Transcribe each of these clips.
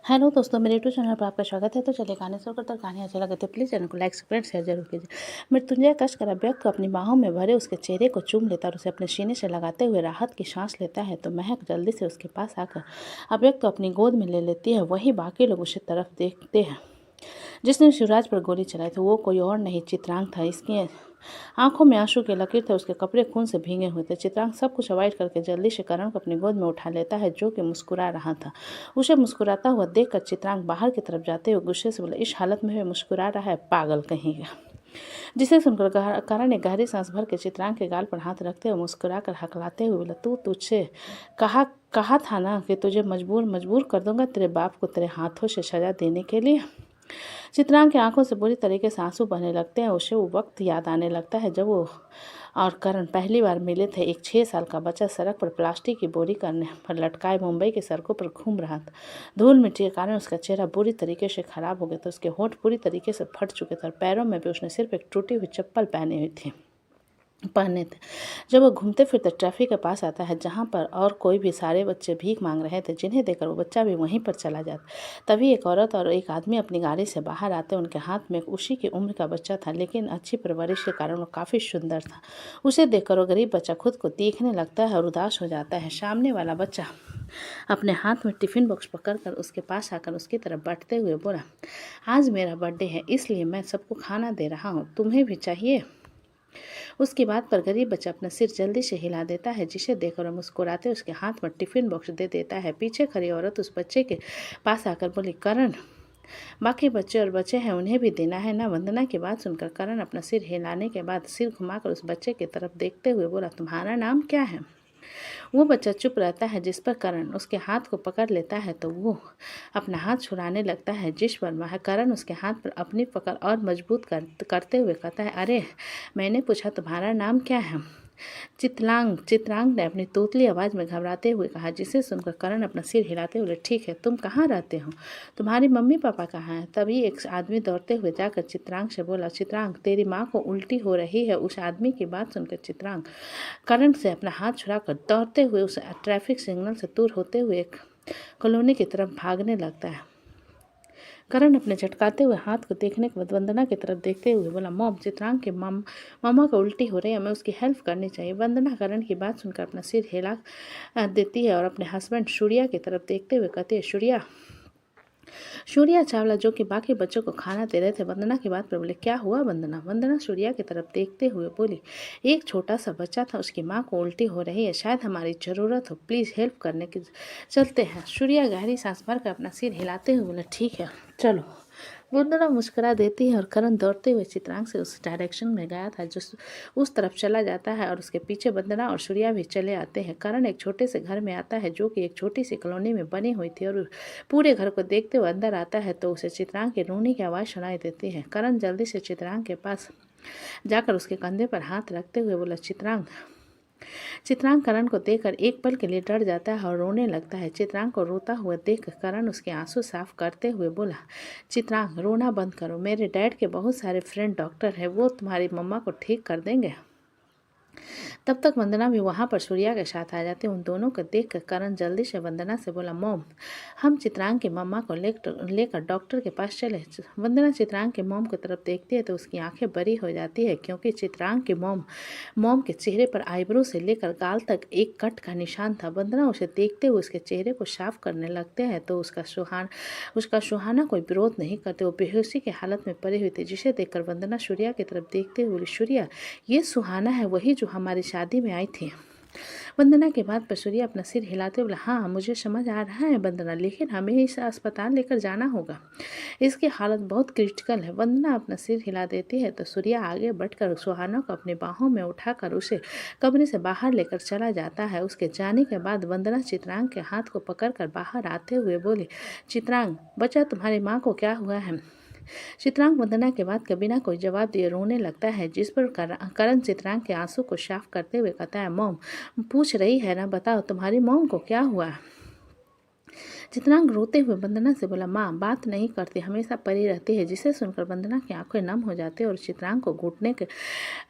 Hello दोस्तों, मेरे YouTube channel पर आपका स्वागत है। तो चलिए कहानी शुरू करते हैं। कहानी अच्छा लगे तो प्लीज़ चैनल को लाइक सब्सक्राइब शेयर जरूर कीजिए। मृत्युंजय कष्ट कर अव्यक्त को अपनी बाहों में भरे उसके चेहरे को चूम लेता और उसे अपने सीने से लगाते हुए राहत की सांस लेता है। तो महक जल्दी से उसके पास आकर अव्यक्त को अपनी गोद में ले लेती है। वहीं बाकी लोग उसे तरफ देखते हैं जिसने शिवराज पर गोली चलाई थी। वो कोई और नहीं, चित्रांग था। इसकी आंखों में आंसू के लकीर थे, उसके कपड़े खून से भीगे हुए थे। चित्रांग सब कुछ अवॉइड करके जल्दी से करण को अपनी गोद में उठा लेता है, जो कि मुस्कुरा रहा था। उसे मुस्कुराता हुआ देखकर चित्रांग बाहर की तरफ जाते हुए गुस्से से बोला, इस हालत में भी मुस्कुरा रहा है, पागल कहेगा। जिसे सुनकर करण ने गहरी सांस भर के चित्रांग के गाल पर हाथ रखते हुए मुस्कुरा कर हकलाते हुए बोला, तू तुझसे कहा कहा था ना कि तुझे मजबूर मजबूर कर दूंगा तेरे बाप को तेरे हाथों से सजा देने के लिए। चित्रांग की आंखों से बुरी तरीके से आंसू बहने लगते हैं। उसे वो वक्त याद आने लगता है जब वो और करण पहली बार मिले थे। एक 6 साल का बच्चा सड़क पर प्लास्टिक की बोरी करने पर लटकाए मुंबई की सड़कों पर घूम रहा था। धूल मिट्टी के कारण उसका चेहरा बुरी तरीके से खराब हो गया था। उसके होंठ पूरी तरीके से फट चुके थे और पैरों में भी उसने सिर्फ एक टूटी हुई चप्पल पहने थे। जब वो घूमते फिरते ट्रैफिक के पास आता है जहाँ पर और कोई भी सारे बच्चे भीख मांग रहे थे, जिन्हें देखकर वो बच्चा भी वहीं पर चला जाता। तभी एक औरत और एक आदमी अपनी गाड़ी से बाहर आते। उनके हाथ में उसी की उम्र का बच्चा था, लेकिन अच्छी परवरिश के कारण वो काफ़ी सुंदर था। उसे देखकर वो गरीब बच्चा खुद को देखने लगता है और उदास हो जाता है। सामने वाला बच्चा अपने हाथ में टिफ़िन बॉक्स पकड़कर उसके पास आकर उसकी तरफ बढ़ते हुए बोला, आज मेरा बर्थडे है, इसलिए मैं सबको खाना दे रहा हूँ, तुम्हें भी चाहिए? उसकी बात पर गरीब बच्चा अपना सिर जल्दी से हिला देता है, जिसे देखकर वह मुस्कुराते उसके हाथ में टिफिन बॉक्स दे देता है। पीछे खड़ी औरत उस बच्चे के पास आकर बोली, करण, बाकी बच्चे और बच्चे हैं, उन्हें भी देना है ना? वंदना की बात सुनकर करण अपना सिर हिलाने के बाद सिर घुमाकर उस बच्चे की तरफ देखते हुए बोला, तुम्हारा नाम क्या है? वो बच्चा चुप रहता है, जिस पर करण उसके हाथ को पकड़ लेता है तो वो अपना हाथ छुड़ाने लगता है, जिस पर करण उसके हाथ पर अपनी पकड़ और मजबूत करते हुए कहता है, अरे मैंने पूछा तुम्हारा नाम क्या है? चित्रांग ने अपनी तोतली आवाज़ में घबराते हुए कहा, जिसे सुनकर करण अपना सिर हिलाते हुए, ठीक है, तुम कहाँ रहते हो? तुम्हारी मम्मी पापा कहाँ हैं? तभी एक आदमी दौड़ते हुए जाकर चित्रांग से बोला, चित्रांग, तेरी माँ को उल्टी हो रही है। उस आदमी की बात सुनकर चित्रांग करण से अपना हाथ छुड़ाकर दौड़ते हुए उस ट्रैफिक सिग्नल से दूर होते हुए एक कॉलोनी की तरफ भागने लगता है। करण अपने झटकाते हुए हाथ को देखने के बाद वंदना की तरफ देखते हुए बोला, मॉम, चित्रांग के मामा को उल्टी हो रही है, हमें उसकी हेल्प करनी चाहिए। वंदना करण की बात सुनकर अपना सिर हिला देती है और अपने हस्बैंड सूर्या की तरफ देखते हुए कहती है, सूर्या चावला, जो कि बाकी बच्चों को खाना दे रहे थे, वंदना की बात पर बोले, क्या हुआ वंदना? वंदना सूर्या की तरफ देखते हुए बोली, एक छोटा सा बच्चा था, उसकी माँ को उल्टी हो रही है, शायद हमारी ज़रूरत हो, प्लीज़ हेल्प करने की चलते हैं। सूर्या गहरी सांस भरकर अपना सिर हिलाते हुए बोले, ठीक है चलो। वंदना मुस्कुरा देती है और करण दौड़ते हुए चित्रांग से उस डायरेक्शन में गया था जो उस तरफ चला जाता है और उसके पीछे वंदना और सूर्या भी चले आते हैं। करण एक छोटे से घर में आता है जो कि एक छोटी सी कॉलोनी में बनी हुई थी और पूरे घर को देखते हुए अंदर आता है तो उसे चित्रांग के रोने की आवाज़ सुनाई देती है। करण जल्दी से चित्रांग के पास जाकर उसके कंधे पर हाथ रखते हुए बोला, चित्रांग करण को देखकर एक पल के लिए डर जाता है और रोने लगता है। चित्रांग को रोता हुआ देख करण उसके आंसू साफ करते हुए बोला, चित्रांग, रोना बंद करो, मेरे डैड के बहुत सारे फ्रेंड डॉक्टर हैं, वो तुम्हारी मम्मा को ठीक कर देंगे। तब तक वंदना भी वहाँ पर सूर्या के साथ आ जाती। उन दोनों को देखकर करण जल्दी से वंदना से बोला, मॉम, हम चित्रांग की मम्मा को लेकर डॉक्टर के पास चले। वंदना चित्रांग के मॉम की तरफ देखती है तो उसकी आंखें बड़ी हो जाती है, क्योंकि चित्रांग के मॉम के चेहरे पर आईब्रो से लेकर गाल तक एक कट का निशान था। वंदना उसे देखते हुए उसके चेहरे को साफ करने लगते हैं तो उसका सुहाना कोई विरोध नहीं करते। वो बेहोशी की हालत में पड़ी हुई थी, जिसे देखकर वंदना सूर्या की तरफ देखते हुए बोली, सूर्या, ये सुहाना है वही जो हमारी शादी में आई थी? वंदना के बाद पर सूर्या अपना सिर हिलाते बोला, हाँ मुझे समझ आ रहा है वंदना, लेकिन हमें इसे अस्पताल लेकर जाना होगा, इसकी हालत बहुत क्रिटिकल है। वंदना अपना सिर हिला देती है तो सूर्या आगे बढ़कर सुहाना को अपनी बाहों में उठाकर उसे कमरे से बाहर लेकर चला जाता है। उसके जाने के बाद वंदना चित्रांग के हाथ को पकड़कर बाहर आते हुए बोली, चित्रांग, बच्चा, तुम्हारी माँ को क्या हुआ है? चित्रांग वंदना के बाद कभी ना कोई जवाब दिए रोने लगता है, जिस पर करण चित्रांग के आंसू को साफ करते हुए कहता है, मॉम पूछ रही है ना, बताओ तुम्हारी मॉम को क्या हुआ? चित्रांग रोते हुए वंदना से बोला, माँ बात नहीं करती, हमेशा पड़ी रहती है। जिसे सुनकर वंदना की आंखें नम हो जाती है और चित्रांग को घुटने के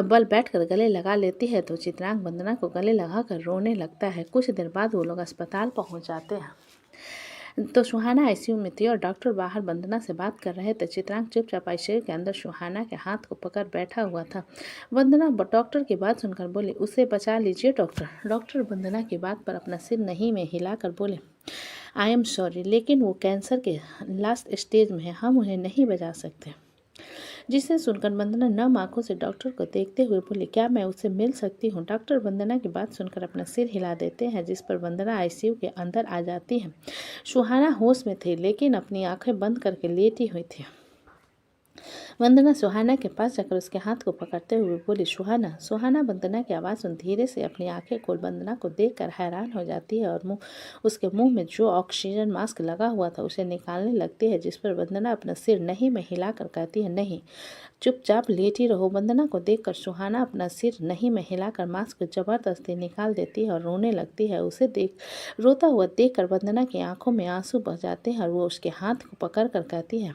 बल बैठकर गले लगा लेती है तो चित्रांग वंदना को गले लगाकर रोने लगता है। कुछ देर बाद वो लोग अस्पताल पहुंच जाते हैं। तो सुहाना आईसीयू में थी और डॉक्टर बाहर वंदना से बात कर रहे थे। चित्रांग चुपचाप आईसीयू के अंदर सुहाना के हाथ को पकड़ बैठा हुआ था। वंदना डॉक्टर की बात सुनकर बोली, उसे बचा लीजिए डॉक्टर। डॉक्टर वंदना की बात पर अपना सिर नहीं में हिलाकर बोले, आई एम सॉरी, लेकिन वो कैंसर के लास्ट स्टेज में है, हम उन्हें नहीं बचा सकते। जिसे सुनकर वंदना नम आंखों से डॉक्टर को देखते हुए बोली, क्या मैं उससे मिल सकती हूँ? डॉक्टर वंदना की बात सुनकर अपना सिर हिला देते हैं, जिस पर वंदना आईसीयू के अंदर आ जाती है। सुहाना होश में थी, लेकिन अपनी आंखें बंद करके लेटी हुई थी। वंदना सुहाना के पास जाकर उसके हाथ को पकड़ते हुए बोली, सुहाना। सुहाना वंदना की आवाज़ सुन धीरे से अपनी आंखें खोल वंदना को देखकर हैरान हो जाती है और उसके मुंह में जो ऑक्सीजन मास्क लगा हुआ था उसे निकालने लगती है, जिस पर वंदना अपना सिर नहीं में हिलाकर कहती है, नहीं, चुपचाप लेटी रहो। वंदना को देखकर सुहाना अपना सिर नहीं में हिलाकर मास्क को जबरदस्ती निकाल देती है और रोने लगती है। उसे रोता हुआ देखकर वंदना की आंखों में आंसू बह जाते हैं और वो उसके हाथ को पकड़कर कहती है,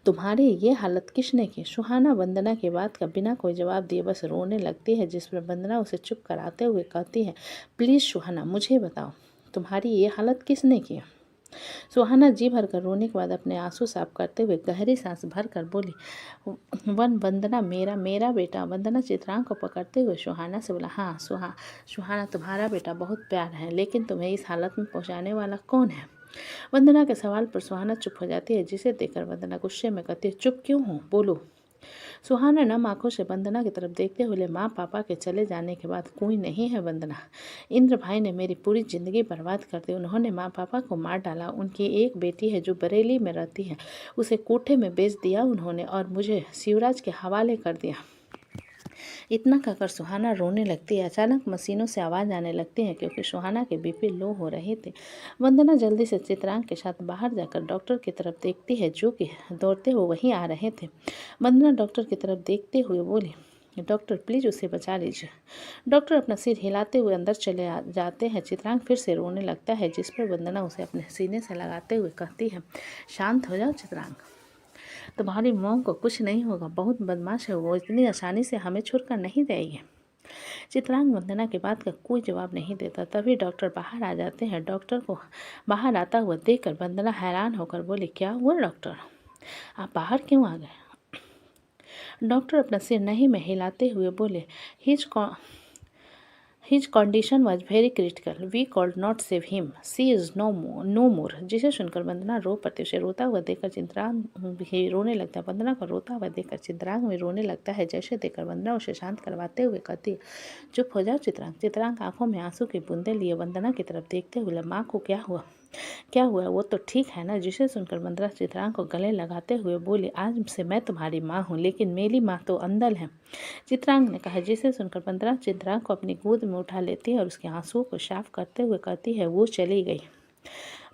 तुम्हारी ये हालत किसने की? सुहाना वंदना की बात का बिना कोई जवाब दिए बस रोने लगती है, जिस पर वंदना उसे चुप कराते हुए कहती है, प्लीज़ सुहाना, मुझे बताओ, तुम्हारी ये हालत किसने की? सुहाना जी भरकर रोने के बाद अपने आंसू साफ करते हुए गहरी सांस भरकर बोली, वंदना, मेरा बेटा। वंदना चित्रांग को पकड़ते हुए सुहाना से बोला, हाँ सुहाना, तुम्हारा बेटा बहुत प्यार है, लेकिन तुम्हें इस हालत में पहुंचाने वाला कौन है? वंदना के सवाल पर सुहाना चुप हो जाती है, जिसे देखकर वंदना गुस्से में कहती है, चुप क्यों हूँ, बोलो। सुहाना नम आंखों से वंदना की तरफ देखते हुए, माँ पापा के चले जाने के बाद कोई नहीं है वंदना। इंद्र भाई ने मेरी पूरी जिंदगी बर्बाद कर दी। उन्होंने माँ पापा को मार डाला। उनकी एक बेटी है जो बरेली में रहती है, उसे कोठे में बेच दिया उन्होंने और मुझे शिवराज के हवाले कर दिया। इतना कहकर सुहाना रोने लगती है। अचानक मशीनों से आवाज़ आने लगती है, क्योंकि सुहाना के बीपी लो हो रहे थे। वंदना जल्दी से चित्रांग के साथ बाहर जाकर डॉक्टर की तरफ देखती है, जो कि दौड़ते हुए वहीं आ रहे थे। वंदना डॉक्टर की तरफ देखते हुए बोली, डॉक्टर प्लीज़ उसे बचा लीजिए। डॉक्टर अपना सिर हिलाते हुए अंदर चले जाते हैं। चित्रांग फिर से रोने लगता है, जिस पर वंदना उसे अपने सीने से लगाते हुए कहती है, शांत हो जाओ चित्रांग, तुम्हारी मॉम को कुछ नहीं होगा, बहुत बदमाश है वो, इतनी आसानी से हमें छोड़कर नहीं जाएगी। चित्रांग वंदना की बात का कोई जवाब नहीं देता। तभी डॉक्टर बाहर आ जाते हैं। डॉक्टर को बाहर आता हुआ देखकर वंदना हैरान होकर बोली, क्या हुआ डॉक्टर, आप बाहर क्यों आ गए? डॉक्टर अपना सिर नहीं में हिलाते हुए बोले, His condition was very critical. We could not save him. She is no more. जिसे सुनकर वंदना रो पड़ती। उसे रोता हुआ देखकर चित्रांग भी रोने लगता है। वंदना को रोता हुआ देखकर चित्रांग भी रोने लगता है। जैसे देखकर वंदना उसे शांत करवाते हुए कहती है, चुप हो जाओ चित्रांग। चित्रांग आंखों में आंसू की बूंदें लिए वंदना की तरफ देखते हुए, माँ को क्या हुआ, वो तो ठीक है ना? जिसे सुनकर वंदना चित्रांग को गले लगाते हुए बोली, आज से मैं तुम्हारी माँ हूँ, लेकिन मेरी माँ तो अंदर है, चित्रांग ने कहा। जिसे सुनकर वंदना चित्रांग को अपनी गोद में उठा लेती है और उसके आंसुओं को साफ करते हुए कहती है, वो चली गई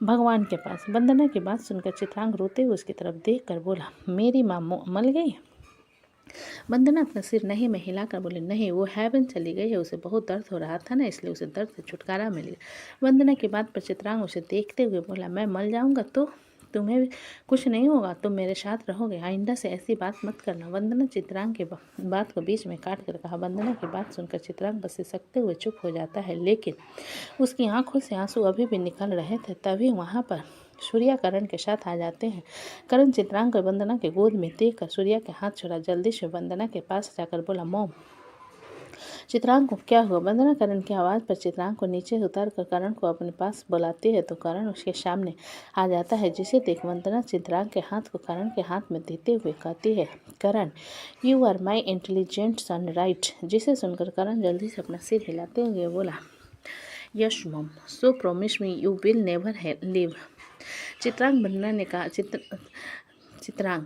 भगवान के पास। वंदना की बात सुनकर चित्रांग रोते हुए उसकी तरफ देखकर बोला, मेरी माँ मर गई? वंदना अपना सिर नहीं में हिलाकर बोली, नहीं, वो हेवन चली गई है, उसे बहुत दर्द हो रहा था ना, इसलिए उसे दर्द से छुटकारा मिल गया। वंदना की बात पर चित्रांग उसे देखते हुए बोला, मैं मर जाऊंगा तो तुम्हें भी कुछ नहीं होगा, तुम मेरे साथ रहोगे, आइंदा से ऐसी बात मत करना। वंदना चित्रांग के बात को बीच में काट कर कहा। वंदना की बात सुनकर चित्रांग बस सकते हुए चुप हो जाता है, लेकिन उसकी आंखों से आंसू अभी भी निकल रहे थे। तभी वहाँ पर सूर्या करण के साथ आ जाते हैं। करण चित्रांग को वंदना के गोद में देखकर सूर्या के हाथ छोड़ा। जल्दी से वंदना के पास जाकर बोला, मॉम। चित्रांग को क्या हुआ? वंदना करण की आवाज़ पर चित्रांग को नीचे उतार कर करण को अपने पास बुलाती है, तो करण उसके सामने आ जाता है। जिसे देख वंदना चित्रांग के हाथ को करण के हाथ में देते हुए कहती है, Karan, you are my intelligent son, right? जिसे सुनकर करण जल्दी से अपना सिर हिलाते हुए बोला, yes mom, so promise me you will never leave. Chitrang Vandana ने कहा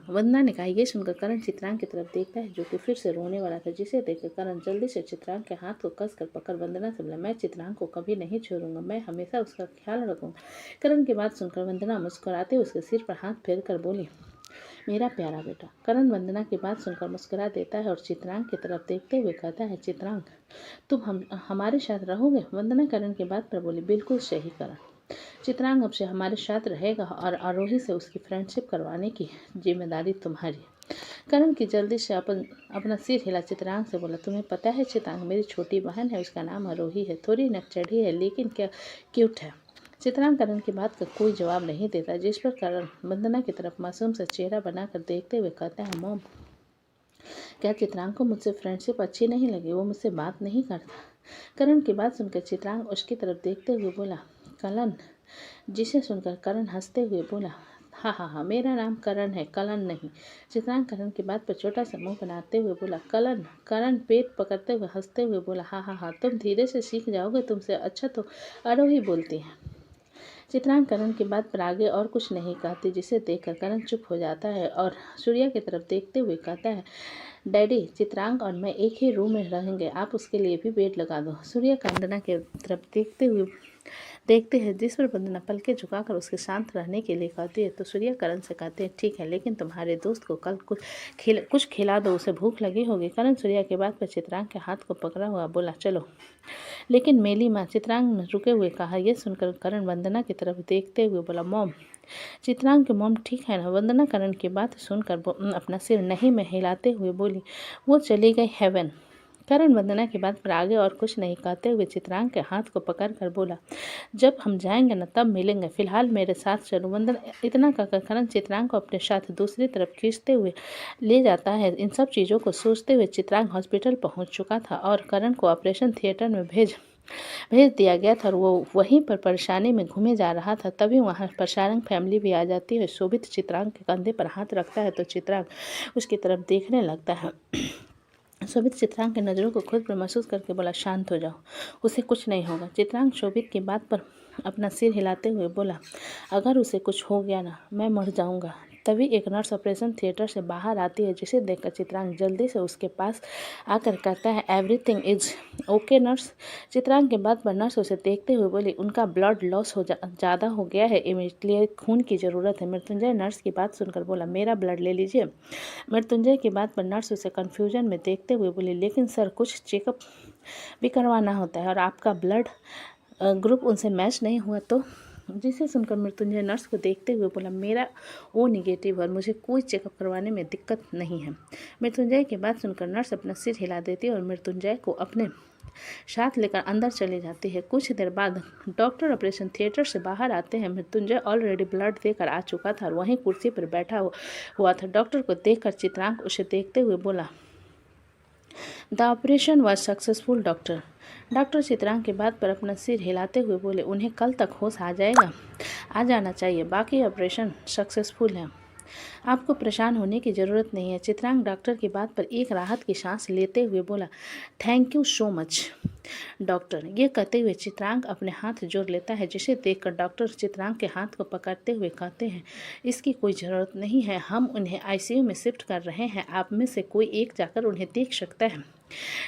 वंदना ने कहा। ये सुनकर करण चित्रांग की तरफ देखता है, जो कि फिर से रोने वाला था। जिसे देखकर करण जल्दी से चित्रांग के हाथ को कसकर पकड़ वंदना से बोला, मैं चित्रांग को कभी नहीं छोड़ूंगा, मैं हमेशा उसका ख्याल रखूंगा। करण की बात सुनकर वंदना मुस्कुराते उसके सिर पर हाथ फेर कर बोली, मेरा प्यारा बेटा। करण वंदना की बात सुनकर मुस्कुरा देता है और चित्रांग की तरफ देखते हुए कहता है, चित्रांग, तुम हमारे साथ रहोगे? वंदना करण की बात पर बोली, बिल्कुल सही करण, चित्रांग अब से हमारे साथ रहेगा और आरोही से उसकी फ्रेंडशिप करवाने की जिम्मेदारी तुम्हारी। करण की जल्दी से अपना सिर हिला चित्रांग से बोला, तुम्हें पता है चित्रांग, मेरी छोटी बहन है, उसका नाम आरोही है, थोड़ी नकचढ़ी है, लेकिन क्या क्यूट है। चित्रांग करण की बात का कोई जवाब नहीं देता, जिस पर करण वंदना की तरफ मासूम सा चेहरा बनाकर देखते हुए कहता है, मॉम क्या चित्रांग को मुझसे फ्रेंडशिप अच्छी नहीं लगी? वो मुझसे बात नहीं करता। करण की बात सुनकर चित्रांग उसकी तरफ देखते हुए बोला, कलन। जिसे सुनकर करण हंसते हुए बोला, हाँ हाँ हाँ, मेरा नाम करण है, कलन नहीं। चित्रांग करण की बात पर छोटा सा मुंह बनाते हुए बोला, कलन। करण पेट पकड़ते हुए हंसते हुए बोला, हाँ हाँ हाँ, तुम धीरे से सीख जाओगे, तुमसे अच्छा तो आरोही बोलती है। चित्रांग करण की बात पर आगे और कुछ नहीं कहती, जिसे देखकर करण चुप हो जाता है और सूर्या की तरफ देखते हुए कहता है, डैडी, चित्रांग और मैं एक ही रूम में रहेंगे, आप उसके लिए भी बेड लगा दो। सूर्या वंदना की तरफ देखते हैं, जिस पर वंदना पलके झुकाकर उसके शांत रहने के लिए कहती है, तो सूर्या करण से कहते हैं, ठीक है, लेकिन तुम्हारे दोस्त को कल कुछ खिला दो, उसे भूख लगी होगी। करण सूर्या के बात पर चित्रांग के हाथ को पकड़ा हुआ बोला, चलो। लेकिन मेली माँ, चित्रांग ने रुके हुए कहा। यह सुनकर करण वंदना की तरफ देखते हुए बोला, मॉम। चित्रांग की मॉम ठीक है ना? वंदना करण की बात सुनकर अपना सिर नहीं में हिलाते हुए बोली, वो चली गई हेवन। करण वंदना की बात पर आगे और कुछ नहीं कहते हुए चित्रांग के हाथ को पकड़कर बोला, जब हम जाएंगे ना तब मिलेंगे, फिलहाल मेरे साथ चलो। वंदना इतना कहकर करण चित्रांग को अपने साथ दूसरी तरफ खींचते हुए ले जाता है। इन सब चीज़ों को सोचते हुए चित्रांग हॉस्पिटल पहुंच चुका था और करण को ऑपरेशन थिएटर में भेज दिया गया था और वो वहीं पर परेशानी में घूमे जा रहा था। तभी वहाँ पर सारंग फैमिली भी आ जाती है। शोभित चित्रांग के कंधे पर हाथ रखता है तो चित्रांग उसकी तरफ देखने लगता है। शोभित चित्रांग की नज़रों को खुद पर महसूस करके बोला, शांत हो जाओ, उसे कुछ नहीं होगा। चित्रांग शोभित की बात पर अपना सिर हिलाते हुए बोला, अगर उसे कुछ हो गया ना, मैं मर जाऊंगा। तभी एक नर्स ऑपरेशन थिएटर से बाहर आती है, जिसे देखकर चित्रांग जल्दी से उसके पास आकर कहता है, everything is okay nurse. Chitrang के बाद पर नर्स उसे देखते हुए बोली, उनका ब्लड लॉस ज़्यादा हो गया है, इमीडिएटली खून की ज़रूरत है। मृत्युंजय नर्स की बात सुनकर बोला, मेरा ब्लड ले लीजिए। मृत्युंजय की बात पर नर्स उसे कन्फ्यूजन में देखते हुए बोली, लेकिन सर कुछ चेकअप भी करवाना होता है और आपका ब्लड ग्रुप उनसे मैच नहीं हुआ तो। जिसे सुनकर मृत्युंजय नर्स को देखते हुए बोला, मेरा ओ निगेटिव और मुझे कोई चेकअप करवाने में दिक्कत नहीं है। मृत्युंजय की बात सुनकर नर्स अपना सिर हिला देती है और मृत्युंजय को अपने साथ लेकर अंदर चली जाती है। कुछ देर बाद डॉक्टर ऑपरेशन थिएटर से बाहर आते हैं। मृत्युंजय ऑलरेडी ब्लड देकर आ चुका था और वहीं कुर्सी पर बैठा हुआ था। डॉक्टर को देखकर चित्रांग उसे देखते हुए बोला, the operation was successful doctor. Doctor Chitrang की बात पर अपना सिर हिलाते हुए बोले, उन्हें कल तक होश आ जाना चाहिए, बाकी ऑपरेशन सक्सेसफुल है, आपको परेशान होने की ज़रूरत नहीं है। चित्रांग डॉक्टर की बात पर एक राहत की सांस लेते हुए बोला, thank you so much doctor. ये कहते हुए चित्रांग अपने हाथ जोड़ लेता है, जिसे देखकर डॉक्टर चित्रांग के हाथ को पकड़ते हुए कहते हैं, इसकी कोई ज़रूरत नहीं है, हम उन्हें आईसीयू में शिफ्ट कर रहे हैं, आप में से कोई एक जाकर उन्हें देख सकता है।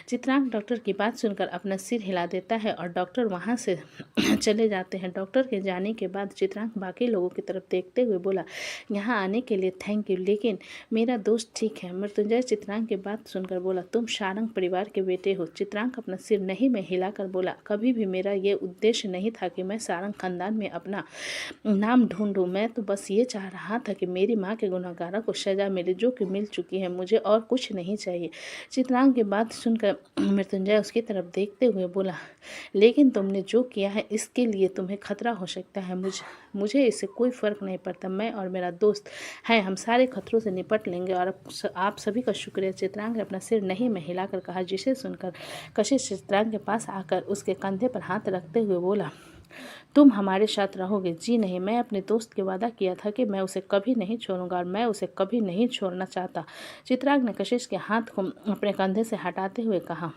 चित्रांग डॉक्टर की बात सुनकर अपना सिर हिला देता है और डॉक्टर वहां से चले जाते हैं। डॉक्टर के जाने के बाद चित्रांग बाकी लोगों की तरफ देखते हुए बोला, यहाँ आने के लिए थैंक यू, लेकिन मेरा दोस्त ठीक है। मृत्युंजय चित्रांग की बात सुनकर बोला, तुम सारंग परिवार के बेटे हो। चित्रांग अपना सिर नहीं में हिलाकर बोला, कभी भी मेरा ये उद्देश्य नहीं था कि मैं सारंग खानदान में अपना नाम ढूंढूं, मैं तो बस ये चाह रहा था कि मेरी माँ के गुनहगारों को सजा मिले, जो कि मिल चुकी है, मुझे और कुछ नहीं चाहिए। चित्रांग की बात सुनकर मृत्युंजय उसकी तरफ देखते हुए बोला, लेकिन तुमने जो किया है इसके लिए तुम्हें खतरा हो सकता है। मुझे इससे कोई फ़र्क नहीं पड़ता, मैं और मेरा दोस्त हैं, हम सारे खतरों से निपट लेंगे और आप सभी का शुक्रिया। चित्रांग ने अपना सिर नहीं में हिलाकर कहा, जिसे सुनकर कशिश चित्रांग के पास आकर उसके कंधे पर हाथ रखते हुए बोला, तुम हमारे साथ रहोगे? जी नहीं, मैं अपने दोस्त के वादा किया था कि मैं उसे कभी नहीं छोड़ूंगा और मैं उसे कभी नहीं छोड़ना चाहता। चित्रांग ने कशिश के हाथ को अपने कंधे से हटाते हुए कहा।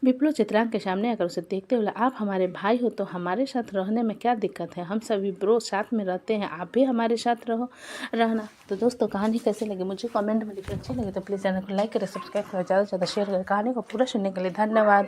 विप्लो चित्रांग के सामने आकर उसे देखते हुए, आप हमारे भाई हो तो हमारे साथ रहने में क्या दिक्कत है, हम सभी ब्रो साथ में रहते हैं, आप भी हमारे साथ रहना। तो दोस्तों, कहानी कैसे लगी मुझे कमेंट में लिखिए। अच्छी लगी तो प्लीज़ चैनल को लाइक करें, सब्सक्राइब करें, ज़्यादा से ज़्यादा शेयर करें। कहानी को पूरा सुनने के लिए धन्यवाद।